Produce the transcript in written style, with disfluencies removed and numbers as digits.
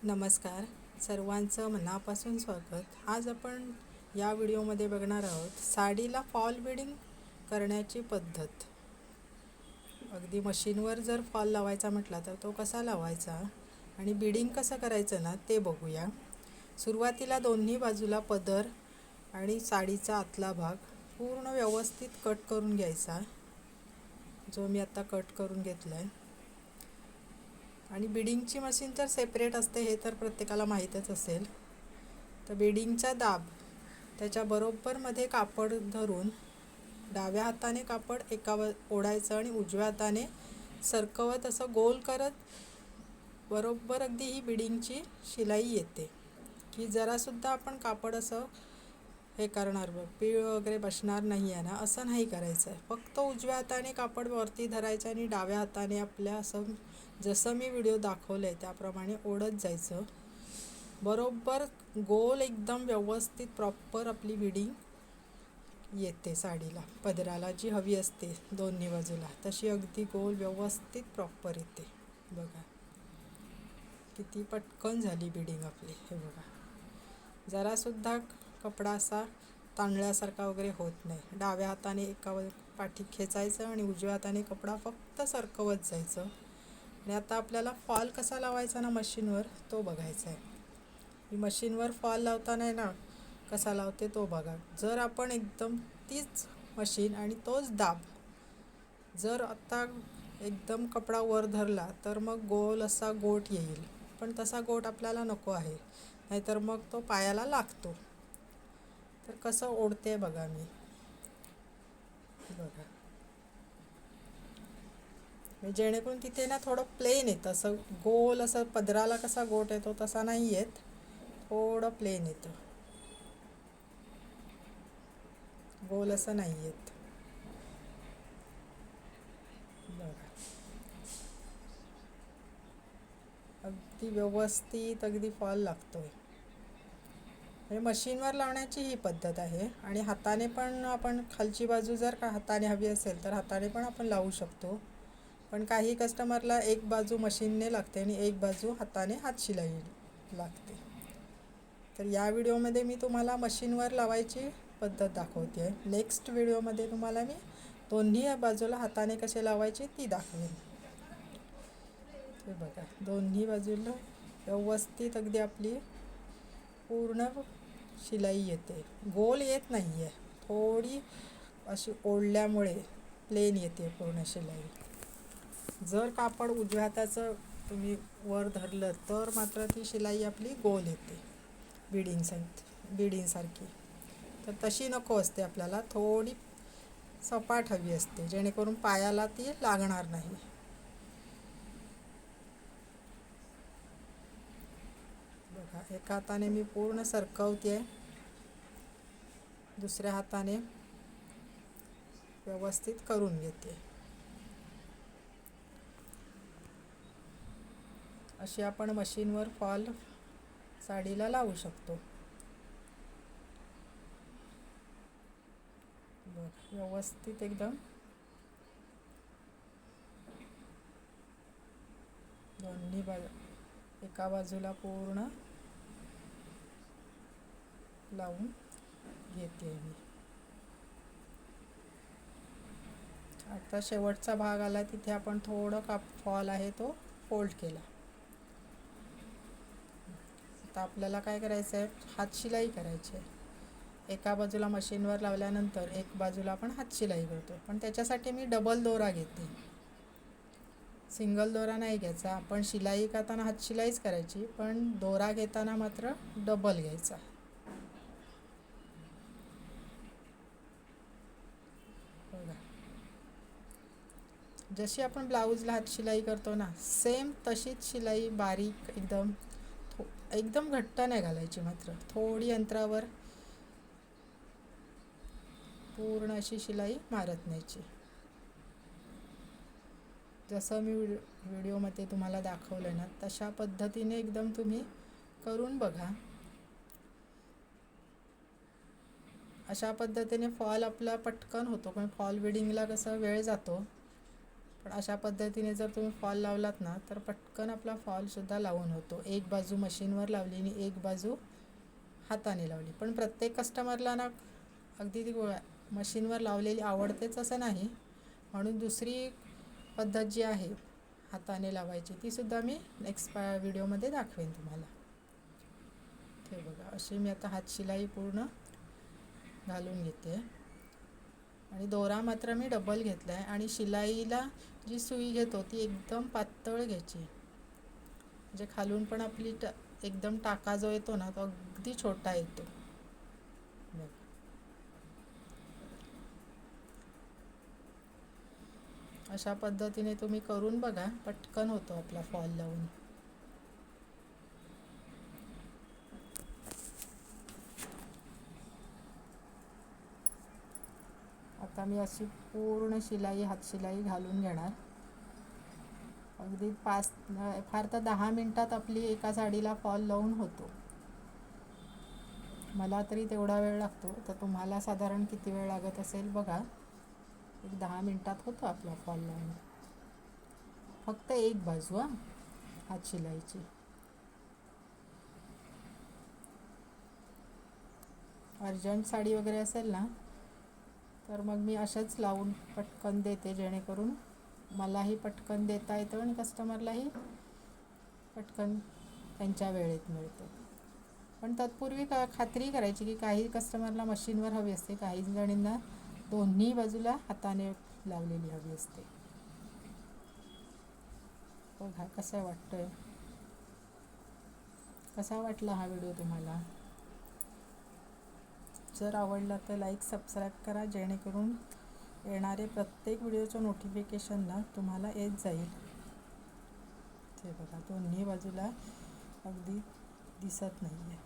नमस्कार. सर्वांचं मनापासून स्वागत. आज आपण या व्हिडिओमध्ये बघणार आहोत साडीला फॉल बिडिंग करण्याची पद्धत. अगदी मशीनवर जर फॉल लावायचा म्हटला तर तो कसा लावायचा आणि बिडिंग कसं करायचं ना ते बघूया. सुरुवातीला दोन्ही बाजूला पदर आणि साडीचा आतला भाग पूर्ण व्यवस्थित कट करून घ्यायचा, जो मी आता कट करून घेतला आहे. आणि बिडिंगची मशीन तर सेपरेट असते हे तर प्रत्येकाला माहीतच असेल. तर बिडिंगचा दाब त्याच्या बरोबर मध्ये कापड धरून डाव्या हाताने कापड ओढायचं आणि उजव्या हाताने सरकवत असं गोल करत बरोबर अगदी ही बिडिंगची शिलाई येते. की जरासुद्धा आपण कापड असं हे करणार पीळ वगैरे बसणार नाही आहे ना, असं नाही करायचं आहे. फक्त उजव्या हाताने कापड वरती धरायचं आणि डाव्या हाताने आपल्या असं जसं मी व्हिडिओ दाखवलं आहे त्याप्रमाणे ओढत जायचं. बरोबर गोल एकदम व्यवस्थित प्रॉपर आपली बिडिंग येते. साडीला पदराला जी हवी असते दोन्ही बाजूला तशी अगदी गोल व्यवस्थित प्रॉपर येते. बघा किती पटकन झाली बिडिंग आपली. हे बघा जरासुद्धा कपडा असा ताणल्यासारखा वगैरे होत नाही. डाव्या हाताने एका पाठी खेचायचं आणि उजव्या हाताने कपडा फक्त सरकवत जायचं. आणि आता आपल्याला फॉल कसा लावायचा ना मशीनवर तो बघायचा आहे. मी मशीनवर फॉल लावताना आहे ना कसा लावते तो बघा. जर आपण एकदम तीच मशीन आणि तोच दाब जर आता एकदम कपडा वर धरला तर मग गोल असा गोट येईल, पण तसा गोट आपल्याला नको आहे, नाहीतर मग तो पायाला लागतो. तर कसं ओढते बघा मी. बघा मी जेणेकरून तिथे ना थोडं प्लेन येतं, असं गोल असं पदराला कसा गोट येतो तसा नाही येत, थोडं प्लेन येतं, गोल असं नाही येत. बघा अगदी व्यवस्थित अगदी फॉल लागतोय. म्हणजे मशीनवर लावण्याची ही पद्धत आहे. आणि हाताने पण आपण खालची बाजू जर का हाताने हवी असेल तर हाताने पण आपण लावू शकतो. पण काही कस्टमरला एक बाजू मशीनने लागते आणि एक बाजू हाताने हातशिलाई लागते. तर या व्हिडिओमध्ये मी तुम्हाला मशीनवर लावायची पद्धत दाखवते आहे. नेक्स्ट व्हिडिओमध्ये तुम्हाला मी दोन्ही बाजूला हाताने कसे लावायचे ती दाखवेन. हे बघा दोन्ही बाजूला व्यवस्थित अगदी आपली पूर्ण शिलाई येते. गोल येत नाही आहे, थोडी अशी ओढल्यामुळे प्लेन येते पूर्ण शिलाई. जर कापड उजव्या हाताचं तुम्ही वर धरलं तर मात्र ती शिलाई आपली गोल येते बिडिंगसारखी. तर तशी नको असते, आपल्याला थोडी सपाट हवी असते जेणेकरून पायाला ती लागणार नाही. बघा एका हाताने मी पूर्ण सरकवते, दुसऱ्या हाताने व्यवस्थित करून घेते. अशी आपण मशीनवर फॉल साडीला लावू शकतो. व्यवस्थित एकदम दोन्ही एका बाजूला पूर्ण लावून घेते मी. आता शेवटचा भाग आला तिथे आपण थोडं फॉल आहे तो फोल्ड केला. आता आपल्याला काय करायचं आहे, हातशिलाई करायची आहे. एका बाजूला मशीनवर लावल्यानंतर एक बाजूला आपण हातशिलाई करतो, पण त्याच्यासाठी मी डबल दोरा घेते, सिंगल दोरा नाही घ्यायचा. आपण शिलाई करताना हातशिलाईच करायची, पण दोरा घेताना मात्र डबल घ्यायचा. बघा जशी आपण ब्लाऊजला हातशिलाई करतो ना सेम तशीच शिलाई बारीक एकदम एकदम घट्ट नाही घालायची, मात्र थोडी अंतरावर पूर्ण अशी शिलाई मारत न्यायची. जसं मी व्हिडिओमध्ये तुम्हाला दाखवलं ना तशा पद्धतीने एकदम तुम्ही करून बघा. अशा पद्धतीने फॉल आपला पटकन होतो, पण फॉल बिडिंगला कसं वेळ जातो. पण अशा पद्धतीने जर तुम्ही फॉल लावलात ना तर पटकन आपला फॉलसुद्धा लावून होतो. एक बाजू मशीनवर लावली आणि एक बाजू हाताने लावली. पण प्रत्येक कस्टमरला ना अगदी ती मशीनवर लावलेली आवडतेच असं नाही, म्हणून दुसरी पद्धत जी आहे हाताने लावायची तीसुद्धा मी नेक्स्ट व्हिडिओमध्ये दाखवेन तुम्हाला. ते बघा, अशी मी आता हातशिलाई पूर्ण घालून घेते आणि दोरा मात्र मी डबल घेतला आहे. आणि शिलाईला जी सुई घेतो ती एकदम पातळ घ्यायची, म्हणजे खालून पण आपली एकदम टाका जो येतो ना तो अगदी छोटा येतो. अशा पद्धतीने तुम्ही करून बघा, पटकन होतो आपला फॉल लावून. आता मी अशी पूर्ण शिलाई हातशिलाई घालून घेणार. अगदी फार तर 10 मिनटात आपली एका साडीला फॉल लावून होतो. मला तरी तेवढा वेळ लागतो, तर तुम्हाला साधारण किती वेळ लागत असेल बघा. एक 10 मिनटात होतो आपला फॉल लावून. फक्त एक बाजू हातशिलाईची. अर्जंट साडी वगैरे असेल ना तर मग मी अशाच लावून पटकन देते, जेणेकरून मलाही पटकन देता येतं आणि कस्टमरलाही पटकन त्यांच्या वेळेत मिळतं. पण तत्पूर्वी खात्री करायची की काही कस्टमरला मशीनवर हवी असते, काही जणींना दोन्ही बाजूला हाताने लावलेली हवी असते. बघा कसा वाटतोय, कसा वाटला हा व्हिडिओ तुम्हाला. जर आवडला तर लाईक सबस्क्राईब करा, जेणेकरून येणारे प्रत्येक व्हिडिओचं नोटिफिकेशन ना तुम्हाला येत जाईल. ते बघा, दोन्ही बाजूला अगदी दिसत नाही आहे.